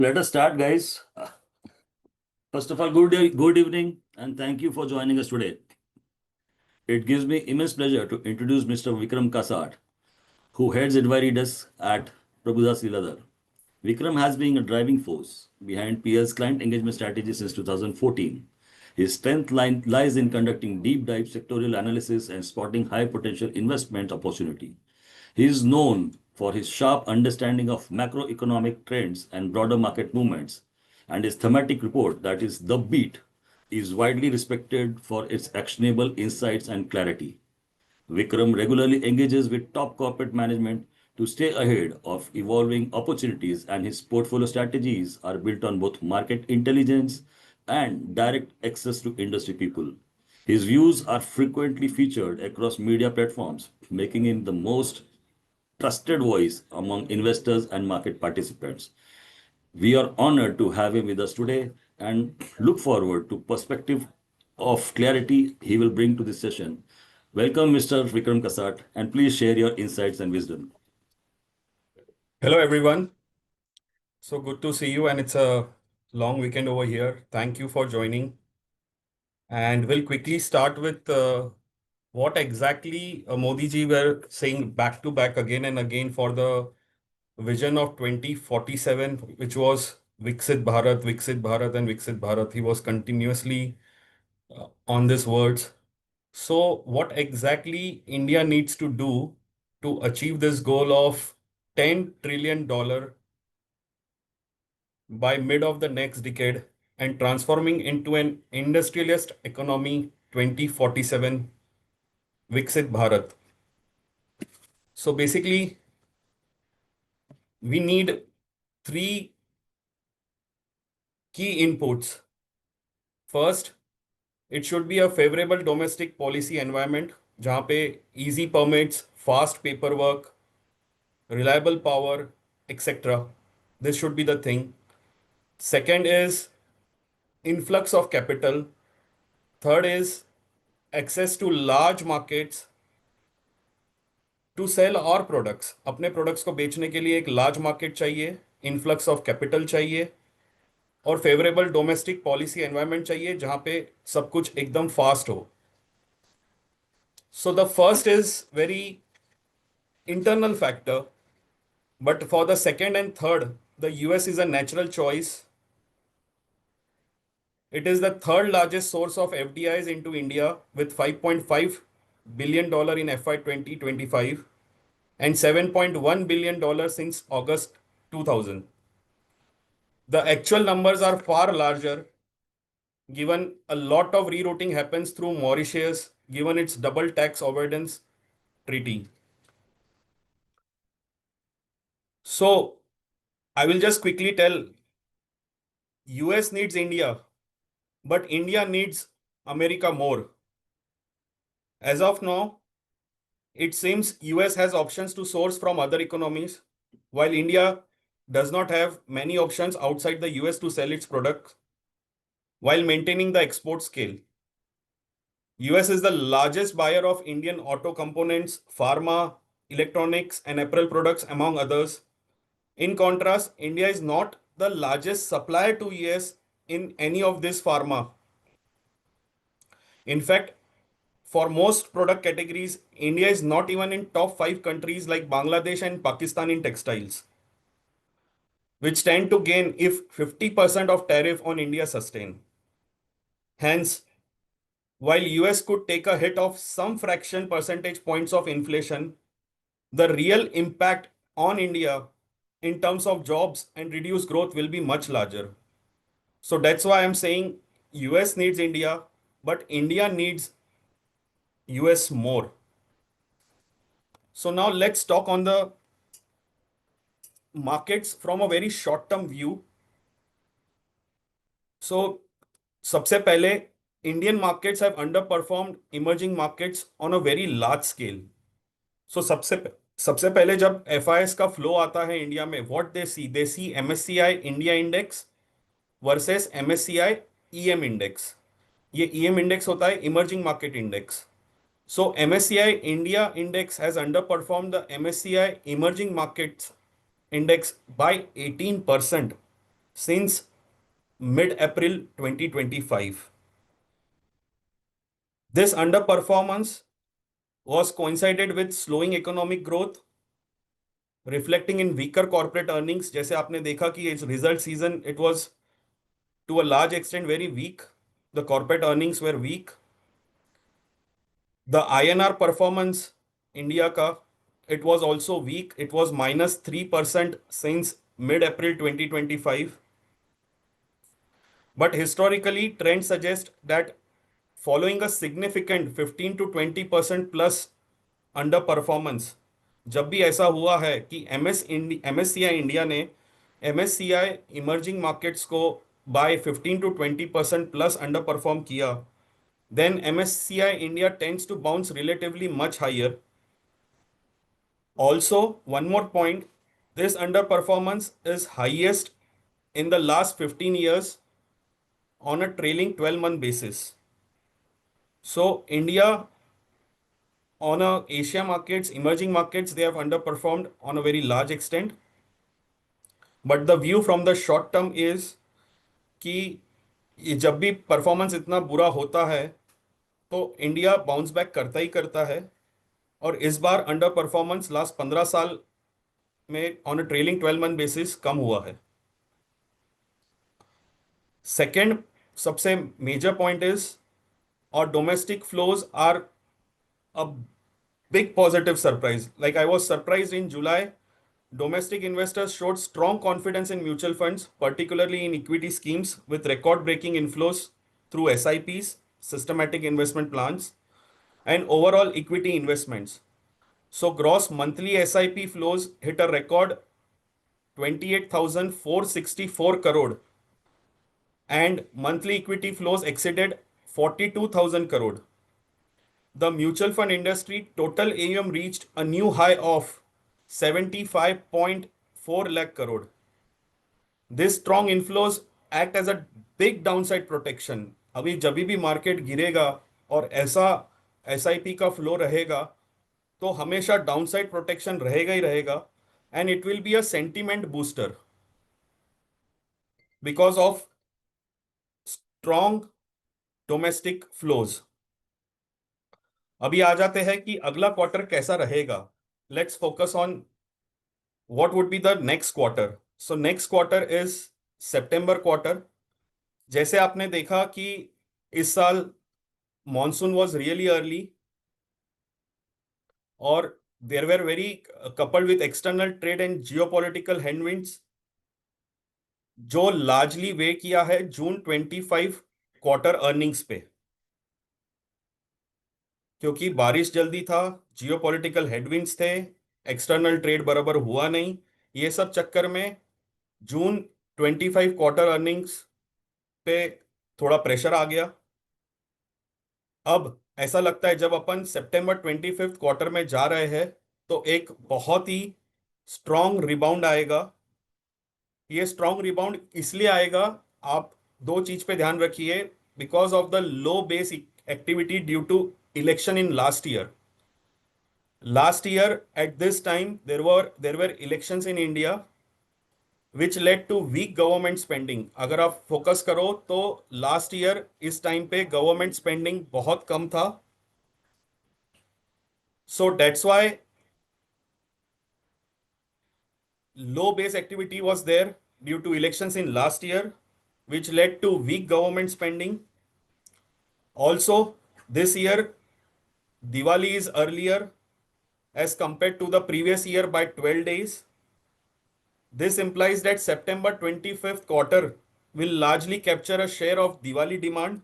Let us start, guys. First of all, good evening, and thank you for joining us today. It gives me immense pleasure to introduce Mr. Vikram Kasat, who heads advisory desk at Prabhudas Lilladher. Vikram has been a driving force behind PL's client engagement strategy since 2014. His strength lies in conducting deep dive sectorial analysis and spotting high potential investment opportunity. He is known for his sharp understanding of macroeconomic trends and broader market movements, and his thematic report, that is The Beat, is widely respected for its actionable insights and clarity. Vikram regularly engages with top corporate management to stay ahead of evolving opportunities, and his portfolio strategies are built on both market intelligence and direct access to industry people. His views are frequently featured across media platforms, making him the most trusted voice among investors and market participants. We are honored to have him with us today and look forward to perspective of clarity he will bring to this session. Welcome, Mr. Vikram Kasat, and please share your insights and wisdom. Hello, everyone. So good to see you, and it's a long weekend over here. Thank you for joining. And we'll quickly start with what exactly Modi ji were saying back to back again and again for the vision of 2047, which was Viksit Bharat, Viksit Bharat, and Viksit Bharat. He was continuously on these words. So, what exactly India needs to do to achieve this goal of $10 trillion by mid of the next decade and transforming into an industrialist economy 2047 Viksit Bharat. So basically, we need three key inputs. First, it should be a favorable domestic policy environment जहाँ पे easy permits, fast paperwork, reliable power, etc. This should be the thing. Second is influx of capital. Third is access to large markets to sell our products. अपने products को बेचने के लिए एक large market चाहिए, influx of capital चाहिए और favorable domestic policy environment चाहिए जहाँ पे सब कुछ एकदम fast हो. So the first is very internal factor, but for the second and third, the US is a natural choice. It is the third largest source of FDIs into India with $5.5 billion in FY 2025 and $7.1 billion since August 2000. The actual numbers are far larger given a lot of rerouting happens through Mauritius given its double tax avoidance treaty. So I will just quickly tell US needs India, but India needs America more. As of now, it seems US has options to source from other economies, while India does not have many options outside the US to sell its products while maintaining the export scale. US is the largest buyer of Indian auto components, pharma, electronics, and apparel products, among others. In contrast, India is not the largest supplier to US in any of this pharma. In fact, for most product categories, India is not even in top 5 countries like Bangladesh and Pakistan in textiles, which stand to gain if 50% of tariff on India sustain. Hence, while US could take a hit of some fraction percentage points of inflation, the real impact on India in terms of jobs and reduced growth will be much larger. So that's why I'm saying US needs India, but India needs US more. So now let's talk on the markets from a very short-term view. So सबसे पहले Indian markets have underperformed emerging markets on a very large scale. So सबसे पहले जब FIS का flow आता है India में, what they see MSCI India Index versus MSCI EM Index. ये EM Index होता है Emerging Market Index. So MSCI India Index has underperformed the MSCI Emerging Markets Index by 18%. since mid-April 2025. This underperformance was coincided with slowing economic growth, reflecting in weaker corporate earnings. जैसे आपने देखा कि इस result season it was to a large extent very weak. The corporate earnings were weak. The INR performance India का it was also weak. It was -3% since mid-April 2025. But historically, trends suggest that following a significant 15 to 20% plus underperformance, जब भी ऐसा हुआ है कि MSCI India ने MSCI emerging markets को bye 15 to 20% plus underperform किया, then MSCI India tends to bounce relatively much higher. Also, one more point, this underperformance is highest in the last 15 years on a trailing 12-month basis. So India on a Asia markets, emerging markets, they have underperformed on a very large extent. But the view from the short term is कि ये जब भी performance इतना बुरा होता है तो India bounce back करता ही करता है, और इस बार अंडर परफॉर्मेंस लास्ट 15 साल में on a trailing 12 month basis कम हुआ है. सेकेंड सबसे मेजर पॉइंट इज और domestic flows are a big positive surprise. Like I was surprised in July, domestic investors showed strong confidence in mutual funds, particularly in equity schemes with record breaking inflows through SIPs, systematic investment plans, and overall equity investments. So gross monthly SIP flows hit a record 28,464 crore and monthly equity flows exceeded 42,000 crore. The mutual fund industry total AUM reached a new high of 75.4 lakh crore. This strong inflows act as a big downside protection. अभी जब भी market गिरेगा और ऐसा SIP का flow रहेगा तो हमेशा डाउनसाइड प्रोटेक्शन रहेगा ही रहेगा, and it will be a sentiment booster because of strong domestic flows. अभी आ जाते हैं कि अगला क्वार्टर कैसा रहेगा. Let's focus on what would be the next quarter. So next quarter is September quarter. जैसे आपने देखा कि इस साल मॉनसून वाज रियली अर्ली और there were very coupled with external trade and geopolitical headwinds जो लार्जली वे किया है जून 25 क्वार्टर अर्निंग्स पे, क्योंकि बारिश जल्दी था, जियोपॉलिटिकल हेडविंड्स थे, एक्सटर्नल ट्रेड बराबर हुआ नहीं. ये सब चक्कर में जून 25 क्वार्टर अर्निंग्स पे थोड़ा प्रेशर आ गया. अब ऐसा लगता है जब अपन सितंबर 25 क्वार्टर में जा रहे हैं तो एक बहुत ही स्ट्रॉन्ग रिबाउंड आएगा. ये स्ट्रॉन्ग रिबाउंड इसलिए आएगा, आप दो चीज पे ध्यान रखिए. Because of the low base activity due to election in last year. Last year at this time there were elections in India which led to weak government spending. अगर आप फोकस करो तो लास्ट ईयर इस time पे government spending बहुत कम था. So that's why low base activity was there due to elections in last year which led to weak government spending. Also this year Diwali is earlier as compared to the previous year by 12 days. This implies that September 25th quarter will largely capture a share of Diwali demand.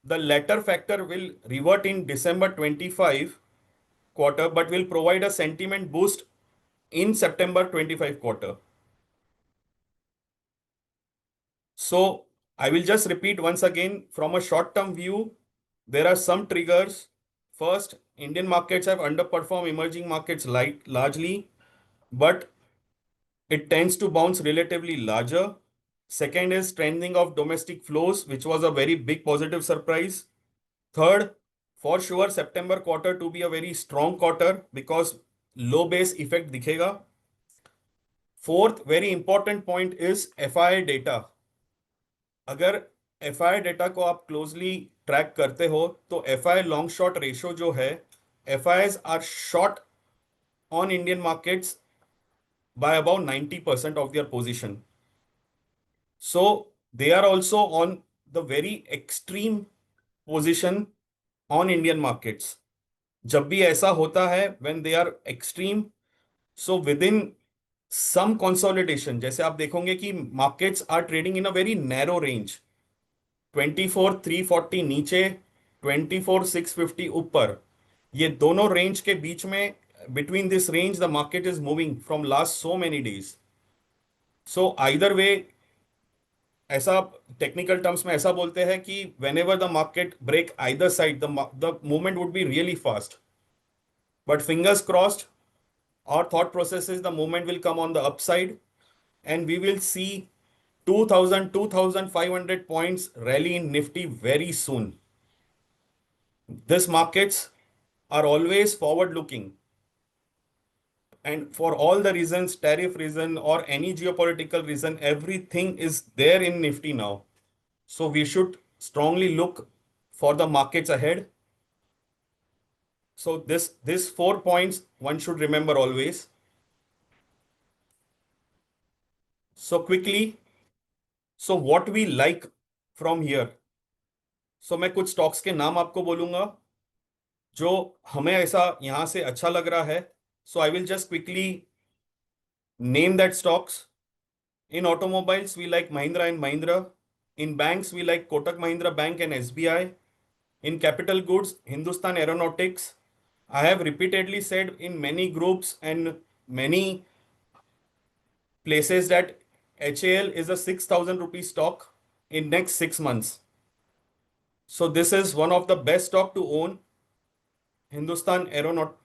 The latter factor will revert in December 25 quarter but will provide a sentiment boost in September 25 quarter. So I will just repeat once again, from a short term view, there are some triggers. First, Indian markets have underperformed emerging markets largely, but it tends to bounce relatively larger. Second is strengthening of domestic flows, which was a very big positive surprise. Third, for sure, September quarter to be a very strong quarter because low base effect दिखेगा. Fourth very important point is FII data. अगर FII data को आप closely track करते हो तो FII long short ratio जो है, FIIs are short on Indian markets by about 90% of their position. So they are also on the very extreme position on Indian markets. जब भी ऐसा होता है when they are extreme, so within some consolidation, जैसे आप देखोगे कि markets are trading in a very narrow range. 24,340 नीचे, 24,650 ऊपर, ये दोनों रेंज के बीच में, between this range the market is moving from last so many days. So either way, ऐसा टेक्निकल टर्म्स में ऐसा बोलते हैं कि whenever the market break either side, the movement would be really fast. But fingers crossed, our thought process is the movement will come on the upside and we will see 2000, 2500 points rally in Nifty very soon. These markets are always forward looking. And for all the reasons, tariff reason or any geopolitical reason, everything is there in Nifty now. So we should strongly look for the markets ahead. So this 4 points one should remember always. So quickly, so what we like from here. So मैं कुछ stocks के नाम आपको बोलूंगा जो हमें ऐसा यहां से अच्छा लग रहा है. So I will just quickly name that stocks. In automobiles, we like Mahindra and Mahindra. In banks, we like Kotak Mahindra Bank and SBI. In capital goods, Hindustan Aeronautics. I have repeatedly said in many groups and many places that HAL is a 6,000 rupee stock in next 6 months. So this is one of the best stock to own. Hindustan Aeronautics.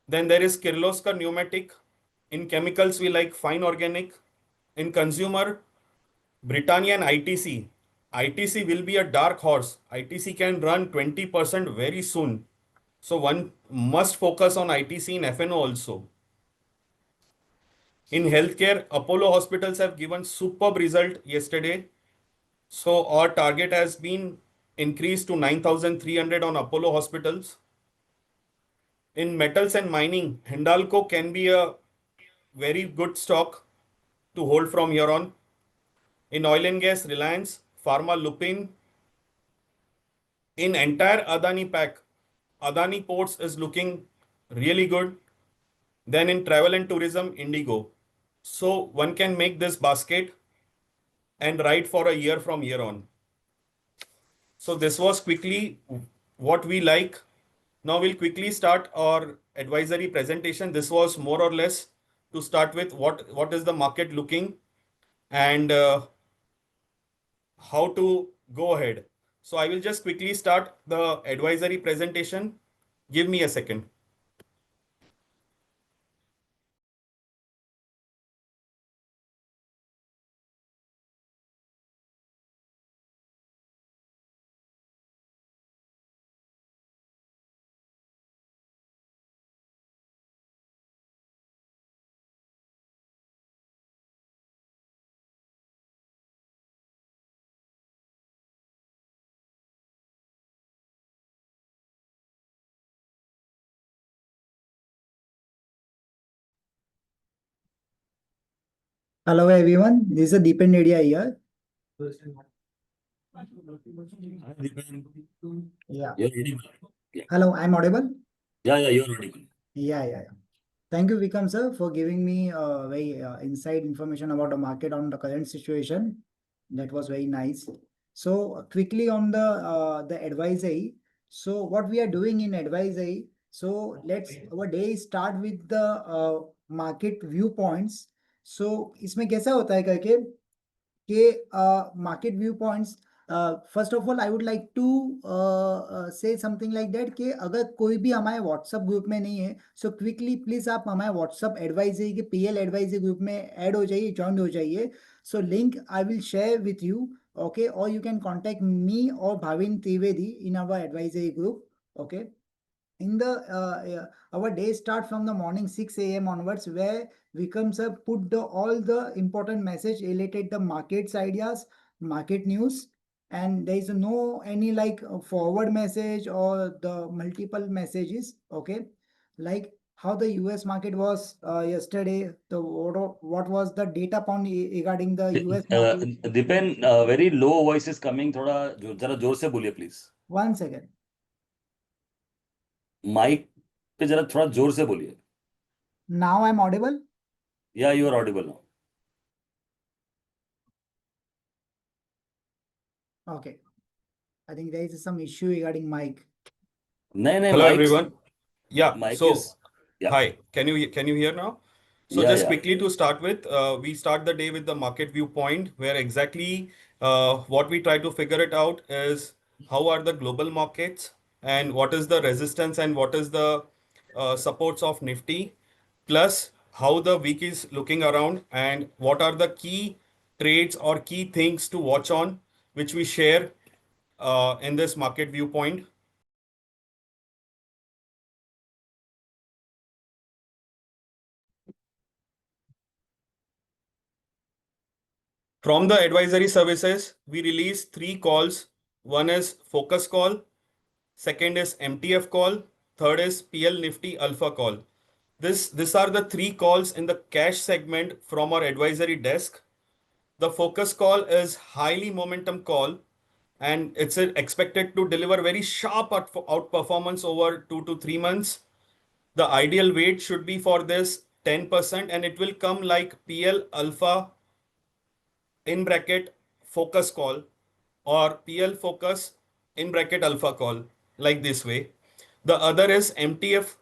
Then there is Kirloskar Pneumatic. In chemicals, we like Fine Organic. In consumer, Britannia and ITC. ITC will be a dark horse. ITC can run 20% very soon. So one must focus on ITC in FNO also. In healthcare, Apollo hospitals have given superb result yesterday. So our target has been increased to 9,300 on Apollo hospitals. In metals and mining, Hindalco can be a very good stock to hold from here on. In oil and gas, Reliance, Pharma, Lupin. In entire Adani pack, Adani Ports is looking really good. Then in travel and tourism, Indigo. So one can make this basket and ride for a year from here on. So this was quickly what we like. Now we'll quickly start our advisory presentation. This was more or less to start with what is the market looking and how to go ahead. So I will just quickly start the advisory presentation. Give me a second. Hello everyone, this is Deepan Nedia here. Yeah. You're audible. Yeah. Hello, I'm audible? Yeah, you're audible. Yeah. Thank you, Vikram sir, for giving me very inside information about the market on the current situation. That was very nice. So quickly on the advisory. So what we are doing in advisory. So let's our day start with the market viewpoints. So इसमें कैसा होता है करके कि market viewpoints. First of all I would like to say something like that कि अगर कोई भी हमारे व्हाट्सएप ग्रुप में नहीं है सो क्विकली प्लीज आप हमारे व्हाट्सएप एडवाइजरी के पीएल एडवाइजरी ग्रुप में ऐड हो जाइए, ज्वाइन हो जाइए. So link I will share with you, okay, और यू कैन कॉन्टेक्ट मी और Bhavin Trivedi in our advisory group, okay. in the our day start from the morning 6 a.m. onwards, where Vikram sir put all the important message related the markets ideas, market news, and there is no any like forward message or the multiple messages. Okay, like how the US market was yesterday, the what was the data point regarding the US market. Dipen, very low voice is coming. थोड़ा जरा जोर से बोलिए please. 1 second. Mic पे जरा थोड़ा जोर से बोलिए. Now I'm audible. Yeah, you are audible now. Okay. I think there is some issue regarding mic. नहीं Hello mic everyone. Yeah, mic so is yeah. hi, can you hear now? So Yeah, just yeah. quickly to start with, we start the day with the market viewpoint, where exactly what we try to figure it out is how are the global markets and what is the resistance and what is the supports of Nifty, plus how the week is looking around and what are the key trades or key things to watch on, which we share in this market viewpoint. From the advisory services, we release 3 calls. One is focus call, second is MTF call, third is PL Nifty Alpha call. These are the 3 calls in the cash segment from our advisory desk. The focus call is highly momentum call, and it's expected to deliver very sharp outperformance over 2 to 3 months. The ideal weight should be for this 10%, and it will come like PL Alpha in bracket focus call or PL focus in bracket alpha call, like this way. The other is MTF.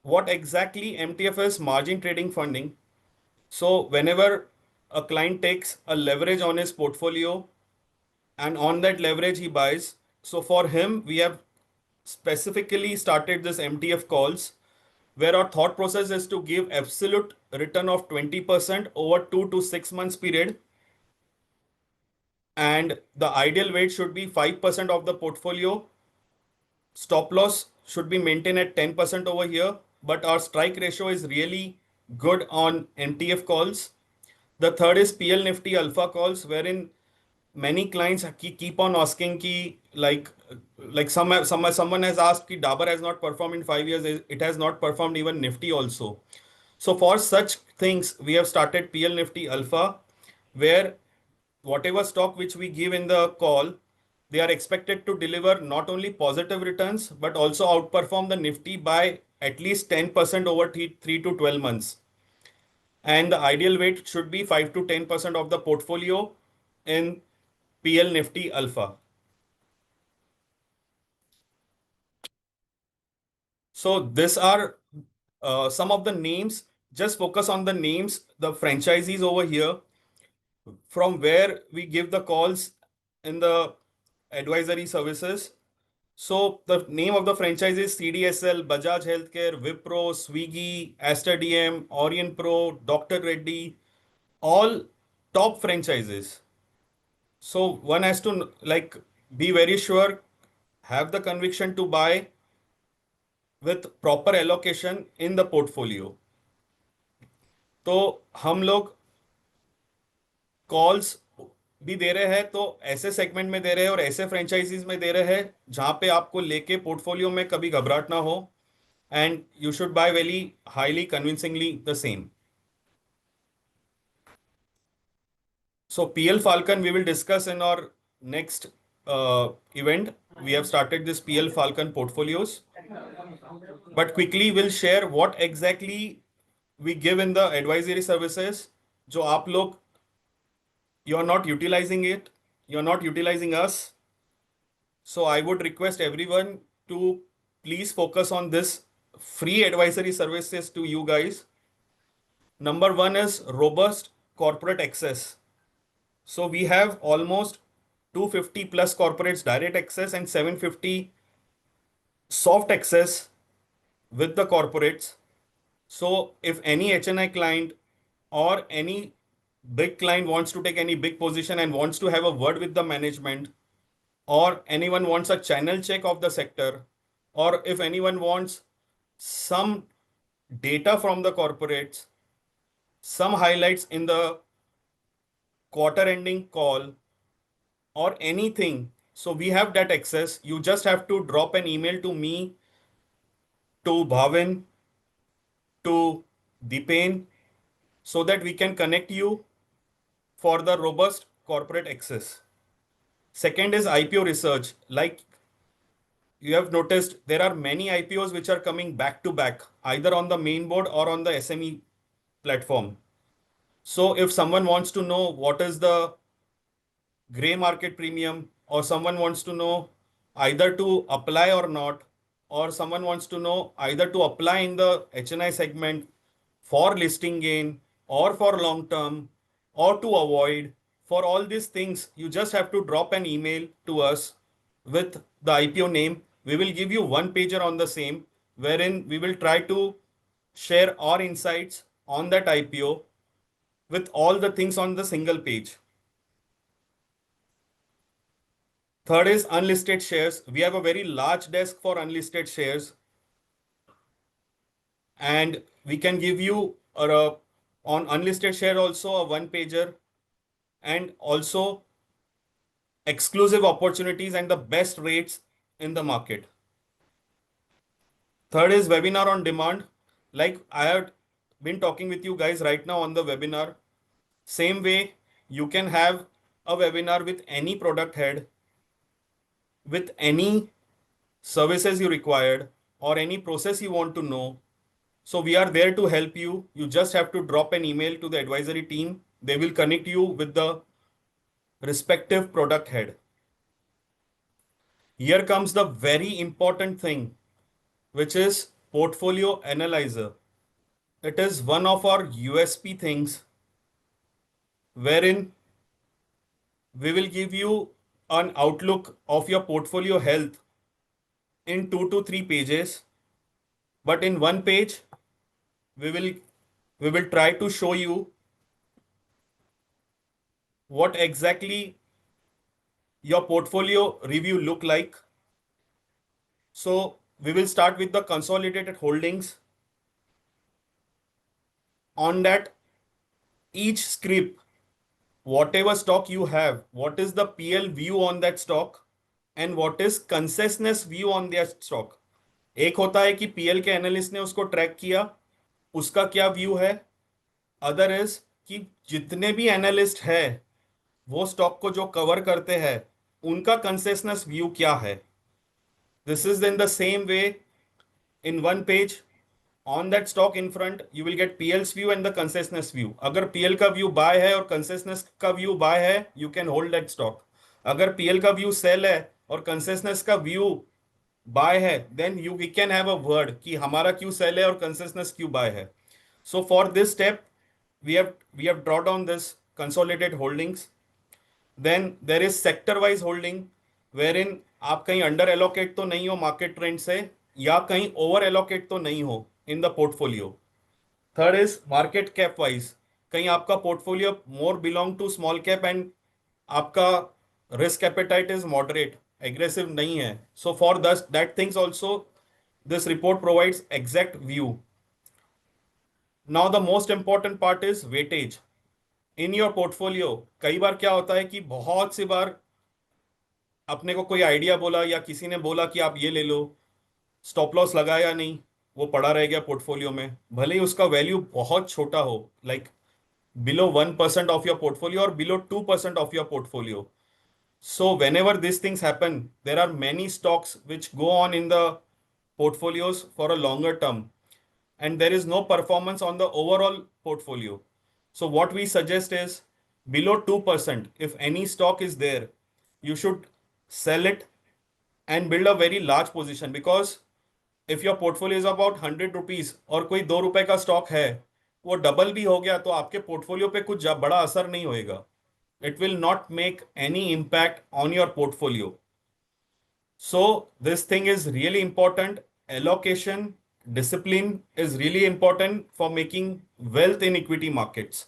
What exactly MTF is? Margin trading funding. So whenever a client takes a leverage on his portfolio and on that leverage he buys, so for him we have specifically started this MTF calls, where our thought process is to give absolute return of 20% over 2 to 6 months period, and the ideal weight should be 5% of the portfolio. Stop loss should be maintained at 10% over here, but our strike ratio is really good on MTF calls. The third is PL Nifty Alpha calls, wherein many clients keep on asking ki, like someone has asked ki Dabur has not performed in 5 years, it has not performed even Nifty also. So for such things, we have started PL Nifty Alpha, where whatever stock which we give in the call, they are expected to deliver not only positive returns, but also outperform the Nifty by at least 10% over 3 to 12 months. And the ideal weight should be 5 to 10% of the portfolio in PL Nifty Alpha. So these are some of the names. Just focus on the names, the franchisees over here, from where we give the calls in the advisory services. So the name of the franchise is CDSL, Bajaj Healthcare, Wipro, Swiggy, Aster DM, Orient Pro, Dr. Reddy, all top franchises. So one has to be very sure, have the conviction to buy with proper allocation in the portfolio. तो हम लोग calls भी दे रहे हैं, तो ऐसे segment में दे रहे हैं और ऐसे फ्रेंचाइजीज में दे रहे हैं जहां पे आपको लेके पोर्टफोलियो में कभी घबराहट ना हो, and you should buy very highly convincingly the same. So PL Falcon we will discuss in our next event. We have started this PL Falcon portfolios, but quickly we'll share what exactly we give in the advisory services. जो आप लोग, you're not utilizing it, you're not utilizing us. So I would request everyone to please focus on this free advisory services to you guys. Number one is robust corporate access. So we have almost 250 plus corporates direct access and 750 soft access with the corporates. So if any HNI client or any big client wants to take any big position and wants to have a word with the management, or anyone wants a channel check of the sector, or if anyone wants some data from the corporates, some highlights in the quarter ending call, or anything, so we have that access. You just have to drop an email to me, to Bhavin, to Dipen, so that we can connect you for the robust corporate access. Second is IPO research. Like you have noticed, there are many IPOs which are coming back to back, either on the main board or on the SME platform. So if someone wants to know what is the gray market premium, or someone wants to know either to apply or not, or someone wants to know either to apply in the HNI segment for listing gain or for long term or to avoid, for all these things, you just have to drop an email to us with the IPO name. We will give you one pager on the same, wherein we will try to share our insights on that IPO with all the things on the single page. Third is unlisted shares. We have a very large desk for unlisted shares, and we can give you on unlisted share also a one pager, and also exclusive opportunities and the best rates in the market. Third is webinar on demand. Like I have been talking with you guys right now on the webinar. Same way, you can have a webinar with any product head, with any services you required, or any process you want to know. So we are there to help you. You just have to drop an email to the advisory team. They will connect you with the respective product head. Here comes the very important thing, which is portfolio analyzer. It is one of our USP things, wherein we will give you an outlook of your portfolio health in 2 to 3 pages, but in one page we will try to show you what exactly your portfolio review look like. So we will start with the consolidated holdings. On that, each script, whatever stock you have, what is the PL view on that stock and what is consensus view on that stock. एक होता है कि PL के analyst ने उसको track किया, उसका क्या व्यू है. अदर इज कि जितने भी एनालिस्ट है वो स्टॉक को जो कवर करते हैं उनका कंसेशनस व्यू क्या है. This is in the same way in one page. On that stock in front you will get PL's view and the consensus view. अगर PL का व्यू बाय है और consensus का व्यू बाय है, you can hold that stock. अगर PL का view cell है और consensus का व्यू बाय है, then we can have a word कि हमारा क्यों सेल है और consensus क्यों बाय है. So for this step we have drawn down this consolidated holdings. Then there is sector wise holding, wherein आप कहीं अंडर एलोकेट तो नहीं हो मार्केट ट्रेंड से, या कहीं ओवर एलोकेट तो नहीं हो in the portfolio. Third is market cap wise, कहीं आपका portfolio more belong to small cap and आपका risk appetite is moderate, aggressive नहीं है. So for that things also this report provides exact view. Now the most important part is weightage in your portfolio. कई बार क्या होता है कि बहुत सी बार अपने को कोई आइडिया बोला या किसी ने बोला कि आप ये ले लो, स्टॉप लॉस लगाया नहीं, वो पड़ा रह गया पोर्टफोलियो में, भले ही उसका वैल्यू बहुत छोटा हो, like below 1% of your portfolio और below 2% of your portfolio. So whenever this things happen, there are many stocks which go on in the portfolios for a longer term and there is no performance on the overall portfolio. So what we suggest is below 2%, if any stock is there, you should sell it and build a very large position, because if your portfolio is about 100 rupees और कोई 2 रुपए का stock है, वो double भी हो गया तो आपके पोर्टफोलियो पे कुछ बड़ा असर नहीं होएगा. It will not make any impact on your portfolio. So this thing is really important. Allocation discipline is really important for making wealth in equity markets.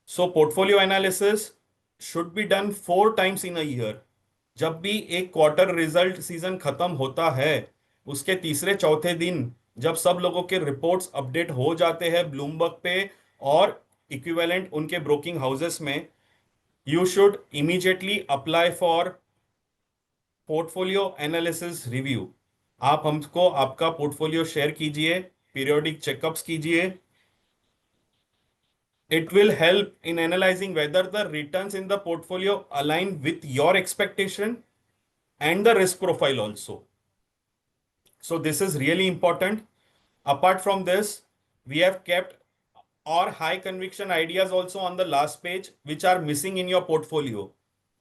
So portfolio analysis should be done 4 times in a year. जब भी एक quarter result season खत्म होता है, उसके तीसरे चौथे दिन जब सब लोगों के रिपोर्ट्स अपडेट हो जाते हैं ब्लूमबर्ग पे और इक्विवेलेंट उनके ब्रोकिंग हाउसेस में, you should immediately apply for portfolio analysis review. आप हमको आपका पोर्टफोलियो शेयर कीजिए, पीरियोडिक चेकअप्स कीजिए। It will help in analyzing whether the returns in the portfolio align with your expectation and the risk profile also. So this is really important. Apart from this, we have kept our high conviction ideas also on the last page, which are missing in your portfolio.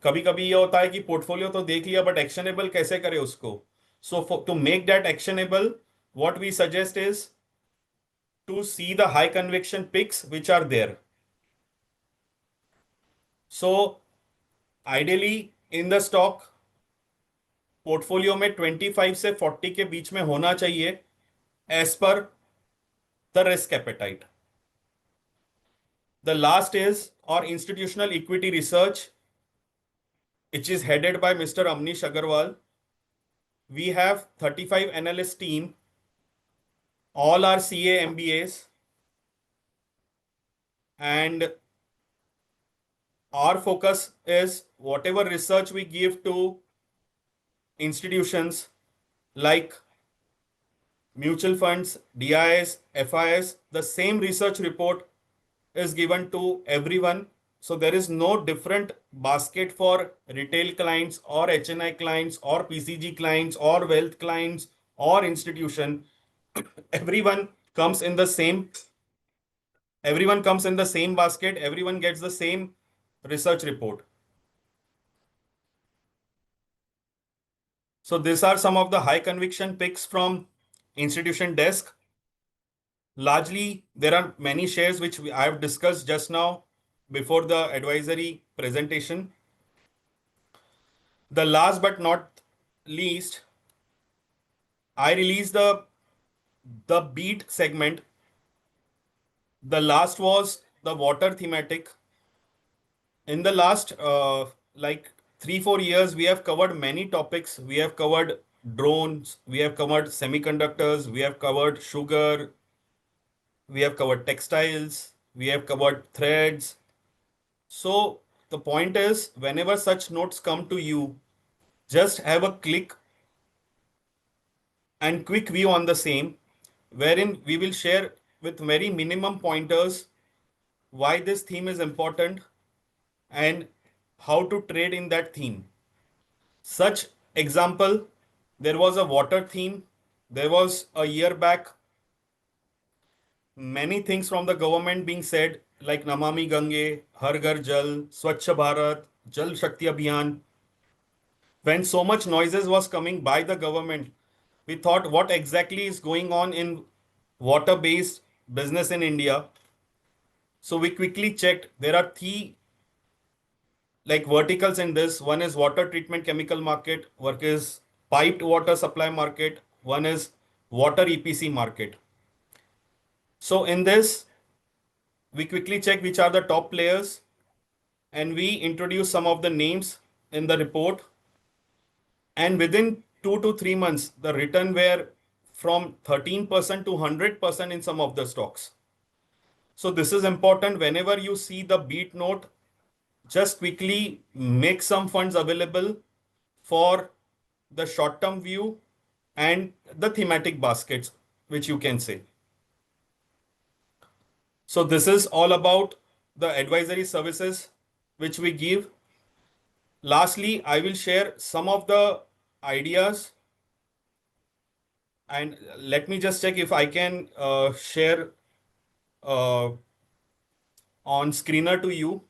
कभी कभी ये होता है कि portfolio तो देख लिया but actionable कैसे करें उसको. So to make that actionable, what we suggest is to see the high conviction picks which are there. So ideally in the stock portfolio में 25 से 40 के बीच में होना चाहिए एज पर the risk appetite. The last is और institutional equity research which is headed by Mr. Amnish Agarwal. We have 35 analyst team, all are CA MBAs, and our focus is whatever research we give to institutions like mutual funds, DIS, FIS, the same research report is given to everyone. So there is no different basket for retail clients or HNI clients or PCG clients or wealth clients or institution. Everyone comes in the same, everyone comes in the same basket. Everyone gets the same research report. So these are some of the high conviction picks from institution desk. Largely, there are many shares which I have discussed just now before the advisory presentation. The last but not least, I released the beat segment. The last was the water thematic. In the last like 3-4 years, we have covered many topics. We have covered drones, we have covered semiconductors, we have covered sugar, we have covered textiles, we have covered threads. So the point is, whenever such notes come to you, just have a click and quick view on the same, wherein we will share with very minimum pointers why this theme is important and how to trade in that theme. Such example, there was a water theme. There was a year back many things from the government being said like Namami Gange, Har Ghar Jal, Swachh Bharat, Jal Shakti Abhiyan. When so much noises was coming by the government, we thought what exactly is going on in water-based business in India. So we quickly checked. There are three like verticals in this. One is water treatment chemical market, one is piped water supply market, one is water EPC market. So in this, we quickly check which are the top players and we introduce some of the names in the report. And within 2 to 3 months, the return were from 13% to 100% in some of the stocks. So this is important. Whenever you see the beat note, just quickly make some funds available for the short-term view and the thematic baskets, which you can say. So this is all about the advisory services which we give. Lastly, I will share some of the ideas, and let me just check if I can share on screener to you.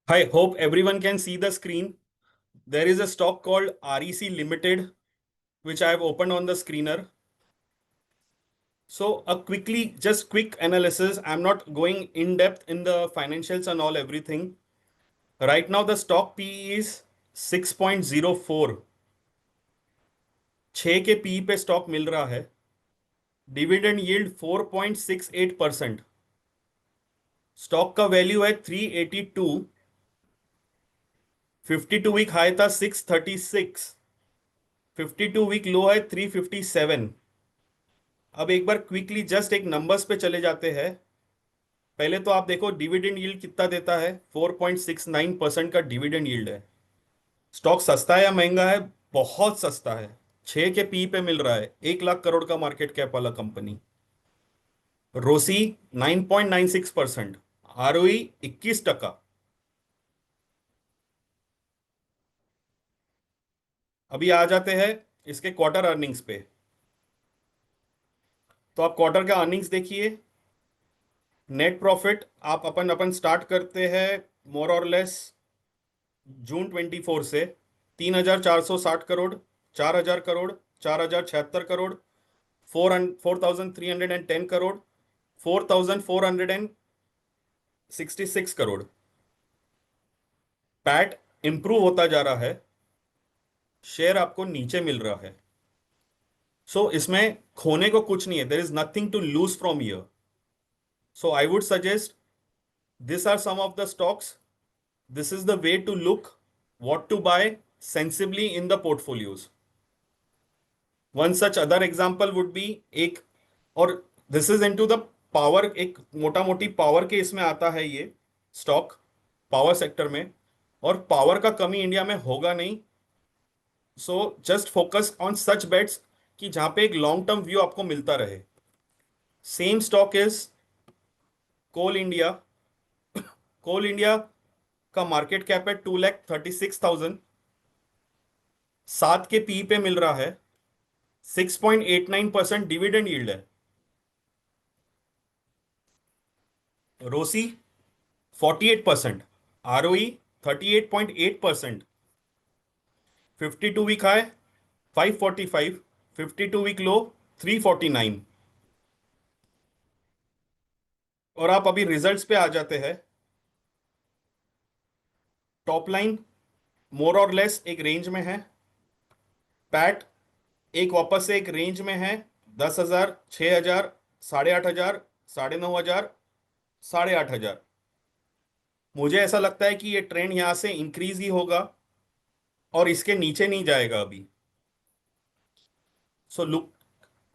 I hope everyone can see the screen. There is a stock called REC Limited, which I have opened on the screener. So just quick analysis. I'm not going in depth in the financials and all everything. Right now the stock PE is 6.04. 6 के PE पे stock मिल रहा है. Dividend yield 4.68%. Stock का value है 382. 52 week high था 636. 52 week लो है 357. अब एक बार क्विकली जस्ट एक नंबर्स पे चले जाते हैं. पहले तो आप देखो डिविडेंड यील्ड कितना देता है. 4.69% का डिविडेंड यील्ड है. स्टॉक सस्ता है या महंगा है? बहुत सस्ता है. 6 के पी पे मिल रहा है. 1 लाख करोड़ का मार्केट कैप वाला कंपनी. रोसी 9.96%. आरओई 21%. अभी आ जाते हैं इसके क्वार्टर अर्निंग्स पे. तो आप क्वार्टर का अर्निंग्स देखिए. नेट प्रॉफिट आप अपन स्टार्ट करते हैं मोर और लेस जून 24 से. 3,460 करोड़, 4,000 करोड़, 4,076 करोड़, 4,310 करोड़, 4,466 करोड़. पैट इंप्रूव होता जा रहा है. शेयर आपको नीचे मिल रहा है. सो इसमें खोने को कुछ नहीं है. There is nothing to lose from here. So I would suggest this are some of the stocks. This is the way to look what to buy sensibly in the portfolios. One such other example would be एक, और this is into the power, एक मोटा मोटी power के इसमें आता है ये स्टॉक पावर सेक्टर में. और पावर का कमी इंडिया में होगा नहीं. So just focus on such bets कि जहां पे एक लॉन्ग टर्म व्यू आपको मिलता रहे. Same stock is Coal India. Coal India का मार्केट कैप है 2,36,000. 7 के पी पे मिल रहा है. 6.89% डिविडेंड यील्ड है. ROCE 48%. ROE 38.8%. 52 week high 545. 52 week low 349. और आप अभी रिजल्ट्स पे आ जाते हैं. टॉप लाइन मोर और लेस एक रेंज में है. पैट एक वापस से एक रेंज में है. 10,000, 6,000, 8,500, 9,500, 8,500. मुझे ऐसा लगता है कि ये ट्रेंड यहां से इंक्रीज ही होगा और इसके नीचे नहीं जाएगा अभी. So look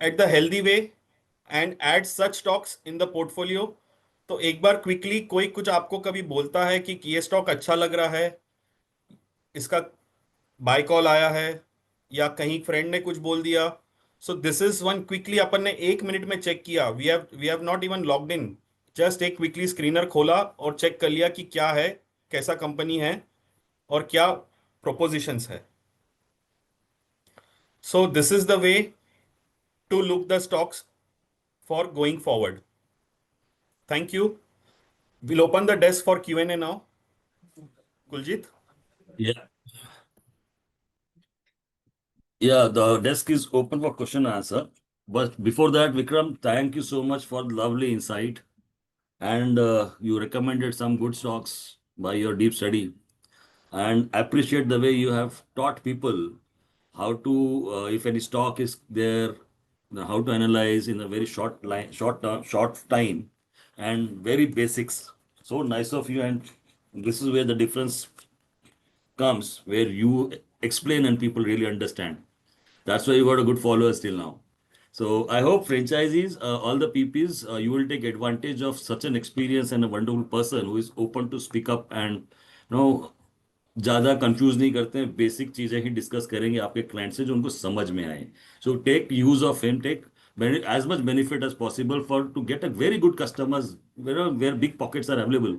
at the healthy way and add such stocks in the portfolio. तो एक बार क्विकली कोई कुछ आपको कभी बोलता है कि ये स्टॉक अच्छा लग रहा है, इसका बाय कॉल आया है, या कहीं फ्रेंड ने कुछ बोल दिया. So this is one quickly अपन ने 1 मिनट में चेक किया. We have not even logged in. Just एक क्विकली स्क्रीनर खोला और चेक कर लिया कि क्या है, कैसा कंपनी है और क्या प्रोपोजिशंस है. So this is the way to look the stocks for going forward. Thank you. Will open the desk for Q&A now. Kuljeet. Yeah. Yeah, the desk is open for question and answer. But before that, Vikram, thank you so much for the lovely insight. And you recommended some good stocks by your deep study. And appreciate the way you have taught people how to, if any stock is there, how to analyze in a very short time, and very basics. So nice of you. And this is where the difference comes, where you explain and people really understand. That's why you got a good followers till now. So I hope franchisees, all the PPs, you will take advantage of such an experience and a wonderful person who is open to speak up and ज्यादा confuse नहीं करते हैं. Basic चीजें ही discuss करेंगे आपके client से जो उनको समझ में आए. So take use of him, take as much benefit as possible for to get a very good customers where big pockets are available.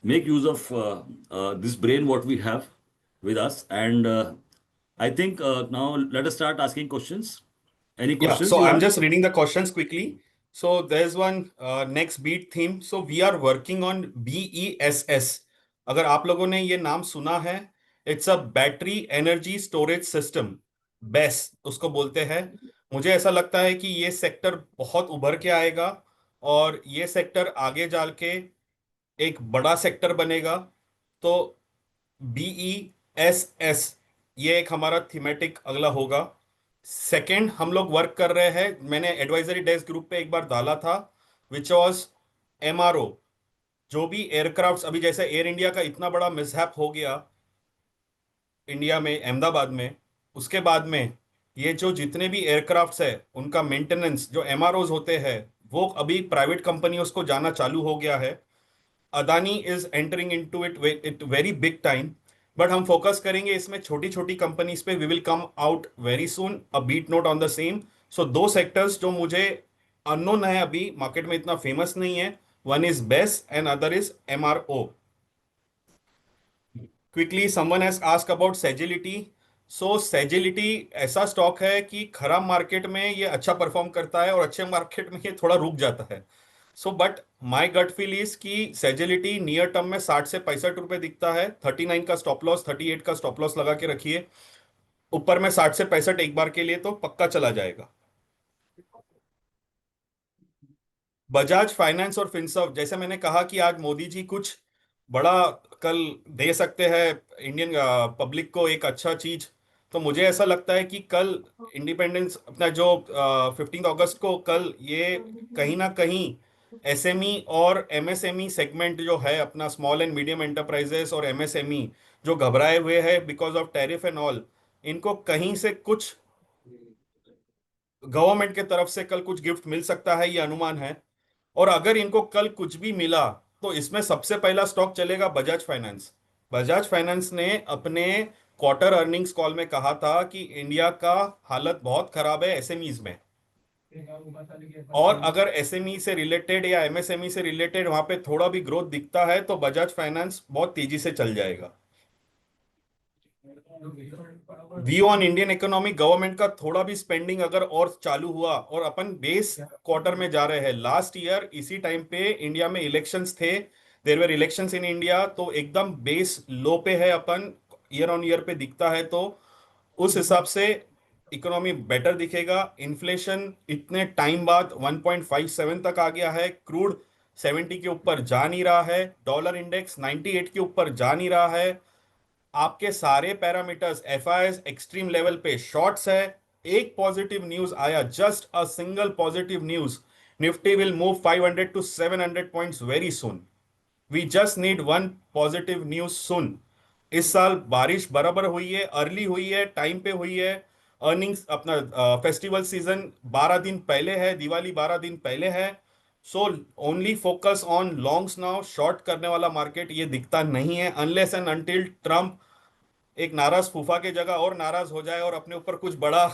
Make use of this brain what we have with us, and I think now let us start asking questions. Any questions So you I'm have? just reading the questions quickly. So there's one next beat theme. So we are working on BESS, अगर आप लोगों ने ये नाम सुना है, it's a battery energy storage system, base उसको बोलते हैं। मुझे ऐसा लगता है कि ये सेक्टर बहुत उभर के आएगा और ये सेक्टर आगे जाल के एक बड़ा सेक्टर बनेगा। तो BESS ये एक हमारा थीमेटिक अगला होगा। सेकंड हम लोग वर्क कर रहे हैं, मैंने एडवाइजरी डेस्क ग्रुप पे एक बार डाला था, विच वॉज MRO। जो भी एयरक्राफ्ट्स, अभी जैसे एयर इंडिया का इतना बड़ा मिसहैप हो गया इंडिया में, अहमदाबाद में, उसके बाद में ये जो जितने भी एयरक्राफ्ट्स है उनका मेंटेनेंस जो MROs होते हैं, वो अभी प्राइवेट कंपनियों को जाना चालू हो गया है। Adani is entering into it very big time. But हम फोकस करेंगे इसमें छोटी छोटी कंपनीज पे। We will come out very soon a beat note on the same. So दो सेक्टर्स जो मुझे अननोन है, अभी मार्केट में इतना फेमस नहीं है, one is base and other is MRO। Quickly someone has ask about Sagility. So Sagility ऐसा स्टॉक है कि खराब मार्केट में ये अच्छा परफॉर्म करता है और अच्छे मार्केट में ये थोड़ा रुक जाता है। So but my gut feel is कि सेजिलिटी नियर टर्म में 60 से 65 रुपए दिखता है। 39 का स्टॉप लॉस, 38 का स्टॉप लॉस लगा के रखिए। ऊपर में 60 से 65 एक बार के लिए तो पक्का चला जाएगा। बजाज फाइनेंस और फिनसर्व, जैसे मैंने कहा कि आज मोदी जी कुछ बड़ा कल दे सकते हैं इंडियन पब्लिक को एक अच्छा चीज। तो मुझे ऐसा लगता है कि कल इंडिपेंडेंस अपना जो 15 अगस्त को, कल ये कहीं ना कहीं SME और MSME सेगमेंट जो है अपना, स्मॉल एंड मीडियम एंटरप्राइजेस और MSME, जो घबराए हुए हैं because of tariff and all, इनको कहीं से कुछ गवर्नमेंट के तरफ से कल कुछ गिफ्ट मिल सकता है, ये अनुमान है। और अगर इनको कल कुछ भी मिला तो इसमें सबसे पहला स्टॉक चलेगा बजाज फाइनेंस। बजाज फाइनेंस ने अपने क्वार्टर अर्निंग्स कॉल में कहा था कि इंडिया का हालत बहुत खराब है SMEs में, और अगर SME से रिलेटेड या MSME से रिलेटेड वहां पे थोड़ा भी ग्रोथ दिखता है तो बजाज फाइनेंस बहुत तेजी से चल जाएगा। View on Indian economy, government का थोड़ा भी स्पेंडिंग अगर और चालू हुआ, और अपन बेस क्वार्टर में जा रहे हैं, लास्ट ईयर इसी टाइम पे इंडिया में इलेक्शंस थे, there were elections in India, तो एकदम बेस लो पे है अपन, ईयर ऑन ईयर पे दिखता है, तो उस हिसाब से इकोनॉमी बेटर दिखेगा। इन्फ्लेशन इतने टाइम बाद 1.57 तक आ गया है, क्रूड 70 के ऊपर जा नहीं रहा है, डॉलर इंडेक्स 98 के ऊपर जा नहीं रहा है, आपके सारे पैरामीटर्स FIs एक्सट्रीम लेवल पे शॉर्ट्स है। एक पॉजिटिव न्यूज आया, just a single positive news, Nifty will move 500 to 700 points very soon. We just need one positive news soon. इस साल बारिश बराबर हुई है, अर्ली हुई है, टाइम पे हुई है। अर्निंग्स अपना फेस्टिवल सीजन 12 दिन पहले है, दिवाली 12 दिन पहले है। So only focus on longs now, short करने वाला मार्केट ये दिखता नहीं है, अनलेस एंड अनटिल ट्रम्प एक नाराज फूफा के जगह और नाराज हो जाए और अपने ऊपर कुछ बड़ा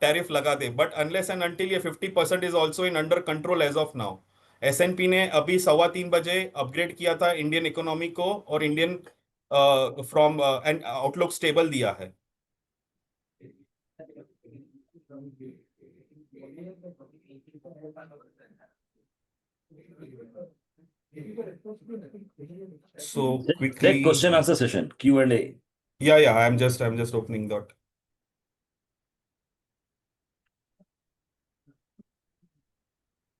टैरिफ लगा दे। बट अनलेस एंड अनटिल ये 50% is also in under control as of now. S&P ने अभी 3:15 बजे अपग्रेड किया था इंडियन इकोनॉमी को, और Indian from and outlook stable दिया है। So Let quickly, question answer session, Q&A. yeah, I'm just opening that.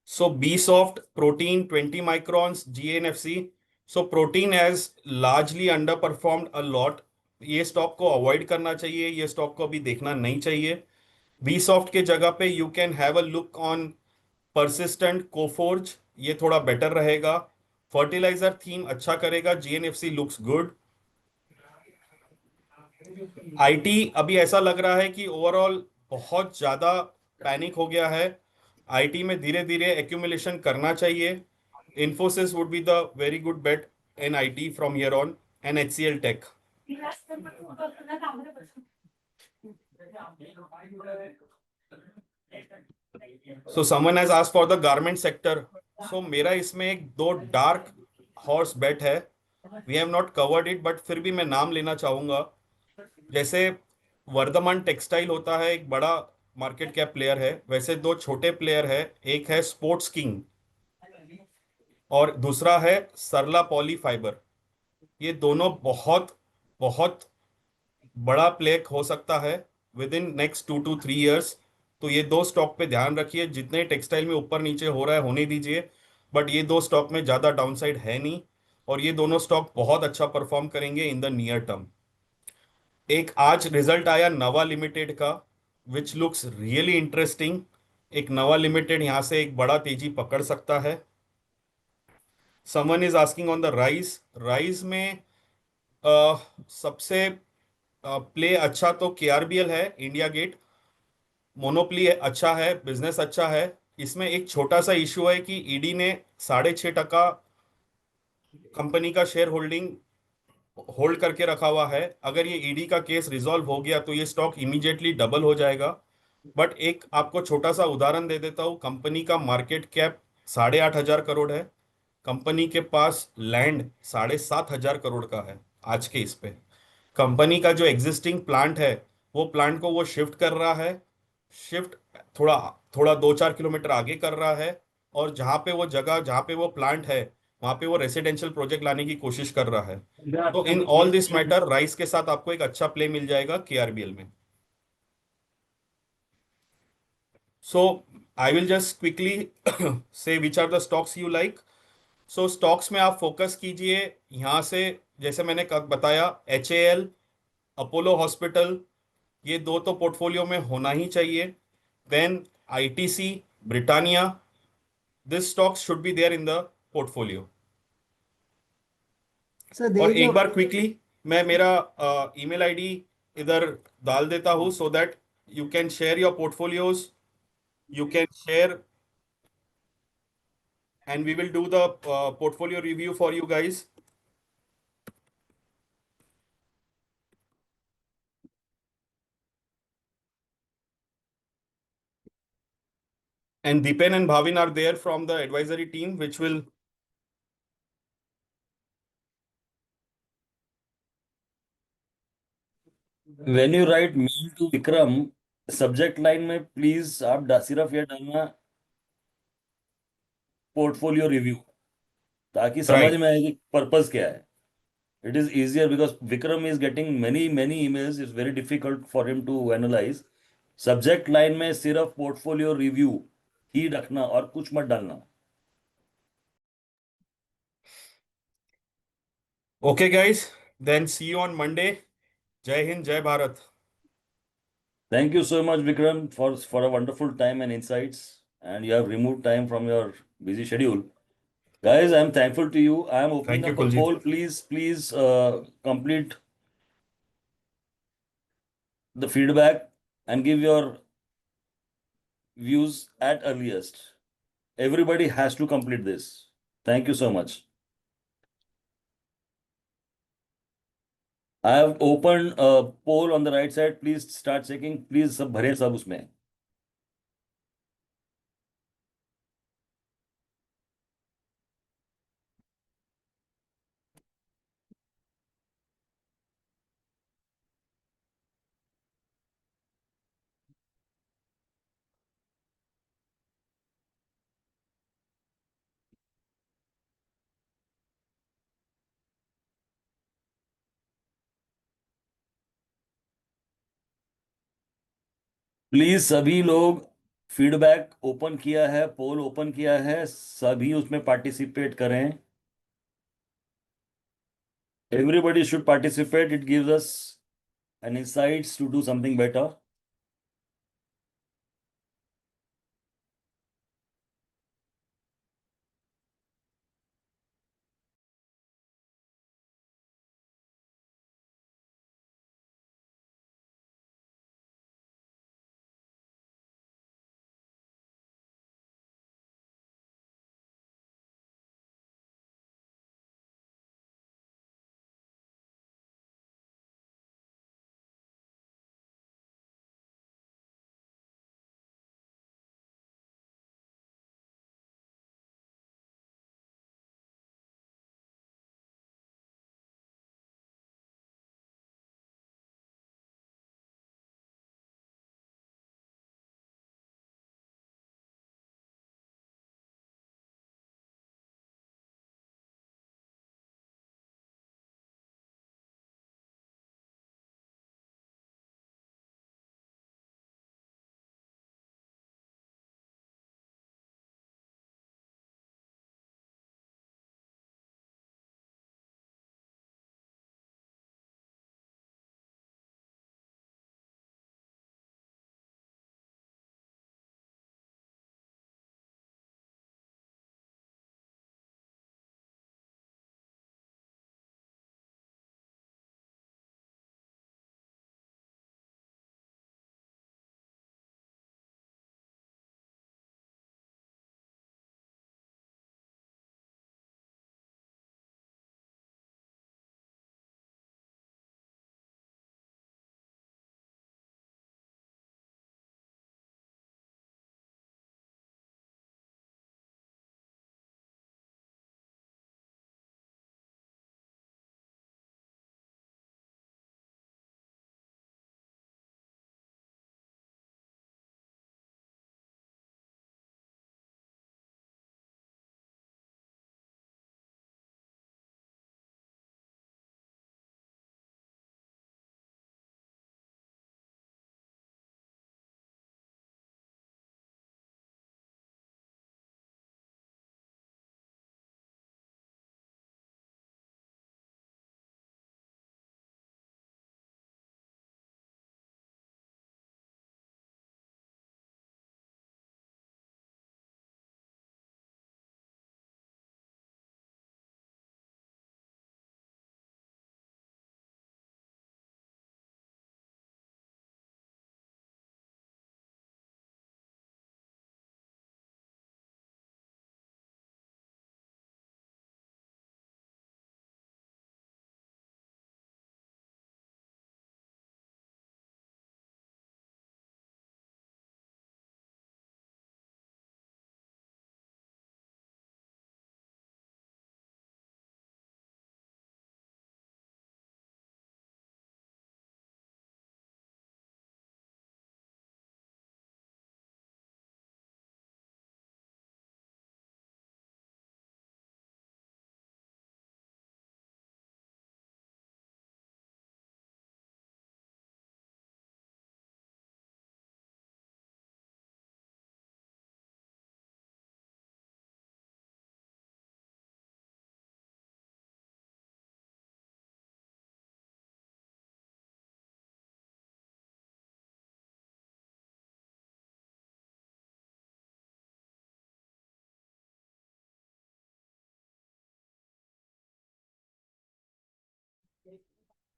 So Bsoft, protein 20 microns, GNFC. So protein has largely underperformed a lot. ये stock को avoid करना चाहिए, ये stock को अभी देखना नहीं चाहिए। Bsoft के जगह पे you can have a look on persistent, Coforge, ये थोड़ा बेटर रहेगा। फर्टिलाइजर थीम अच्छा करेगा, GNFC लुक्स गुड। IT अभी ऐसा लग रहा है कि ओवरऑल बहुत ज्यादा पैनिक हो गया है, IT में धीरे धीरे एक्यूमुलेशन करना चाहिए। Infosys would be the very good bet in IT from here on, and HCL Tech. So someone has asked for the garment sector. So मेरा इसमें एक दो डार्क हॉर्स बेट है, we have not covered it, but फिर भी मैं नाम लेना चाहूंगा। जैसे वर्धमान टेक्सटाइल होता है एक बड़ा मार्केट कैप प्लेयर है, वैसे दो छोटे प्लेयर है, एक है स्पोर्ट्स किंग और दूसरा है सरला पॉली फाइबर। ये दोनों बहुत बहुत बड़ा प्ले हो सकता है with in next 2 to 3 years। तो ये दो स्टॉक पे ध्यान रखिए, जितने टेक्सटाइल में ऊपर नीचे हो रहा है होने दीजिए, बट ये दो स्टॉक में ज़्यादा डाउनसाइड है नहीं, और ये दोनों स्टॉक बहुत अच्छा परफॉर्म करेंगे इन द नियर टर्म। एक आज रिजल्ट आया नवा लिमिटेड का, विच लुक्स रियली इंटरेस्टिंग। एक नवा लिमिटेड यहाँ से एक बड़ा तेजी पकड़ सकता है। Someone is asking on the rice. Rice में सबसे प्ले अच्छा तो केआरबीएल है, इंडिया गेट। मोनोप्ली अच्छा है, बिजनेस अच्छा है। इसमें एक छोटा सा इशू है कि ईडी ने 6.5% कंपनी का शेयर होल्डिंग होल्ड करके रखा हुआ है। अगर ये ईडी का केस रिजॉल्व हो गया तो ये स्टॉक इमीडिएटली डबल हो जाएगा। बट एक आपको छोटा सा उदाहरण दे देता हूँ, कंपनी का मार्केट कैप 8,500 करोड़ है। कंपनी के पास लैंड 7,500 करोड़ का है आज के इस पे। कंपनी का जो एग्जिस्टिंग प्लांट है, वो प्लांट को वो शिफ्ट कर रहा है, शिफ्ट थोड़ा थोड़ा 2-4 किलोमीटर आगे कर रहा है। और जहाँ पे वो जगह, जहाँ पे वो प्लांट है, वहाँ पे वो रेसिडेंशियल प्रोजेक्ट लाने की कोशिश कर रहा है। तो in all this matter, rice के साथ आपको एक अच्छा प्ले मिल जाएगा केआरबीएल में। So I will just quickly say which are the stocks you like. So stocks में आप फोकस कीजिए यहाँ से। जैसे मैंने बताया, HAL, अपोलो हॉस्पिटल, ये दो तो पोर्टफोलियो में होना ही चाहिए। Then ITC, Britannia, this stocks should be there in the portfolio. So there और is एक a बार क्विकली मैं मेरा ईमेल आईडी इधर डाल देता हूँ, so that you can share your portfolios, you can share, and we will do the portfolio review for you guys. And Deepen and Bhavin are there from the advisory team, which will. When you write mail to Vikram, subject line में please आप सिर्फ ये डालना portfolio review, ताकि समझ Right. में आए कि पर्पस क्या है. It is easier because Vikram is getting many emails. It's very difficult for him to analyze. Subject line में सिर्फ पोर्टफोलियो रिव्यू ही रखना और कुछ मत डालना. Okay, guys. Then see you on Monday. Jai Hind, Jai Bharat. Thank you so much, Vikram, for a wonderful time and insights. And you have removed time from your busy schedule. Guys, I'm thankful to you. I am opening Thank you, up a Kuljit. poll. Please complete the feedback and give your views at earliest. Everybody has to complete this. Thank you so much. I have opened a poll on the right side. Please start checking. Please सब भरे सब उसमें. Please सभी लोग feedback open किया है, पोल open किया है, सभी उसमें पार्टिसिपेट करें. Everybody should participate. It gives us an insights to do something better.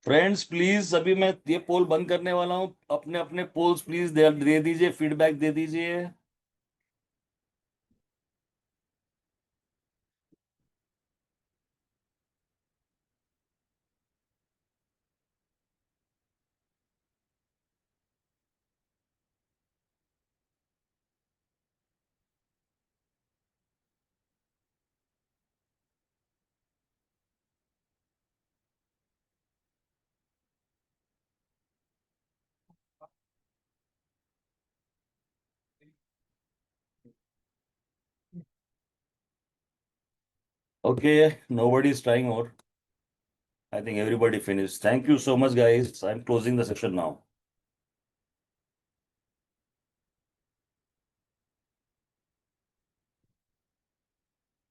Friends please अभी मैं ये पोल बंद करने वाला हूँ, अपने अपने पोल्स प्लीज दे दीजिए, फीडबैक दे दीजिए। Okay, nobody is trying more. I think everybody finished. Thank you so much, guys. I'm closing the session now.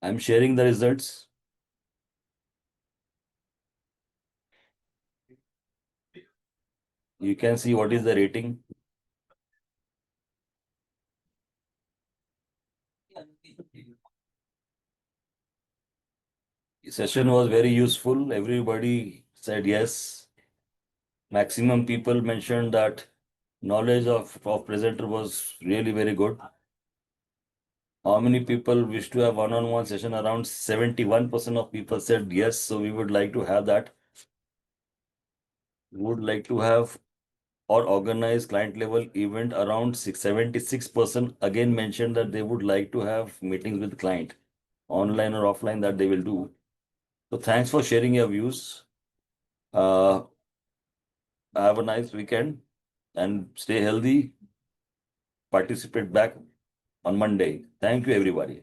I'm sharing the results. You can see what is the rating. The session was very useful. Everybody said yes. Maximum people mentioned that knowledge of presenter was really very good. How many people wish to have one-on-one session? Around 71% of people said yes. So we would like to have that. We would like to have or organize client level event. Around 76% again mentioned that they would like to have meetings with client, online or offline, that they will do. So thanks for sharing your views. Uh, have a nice weekend and stay healthy. Participate back on Monday. Thank you, everybody.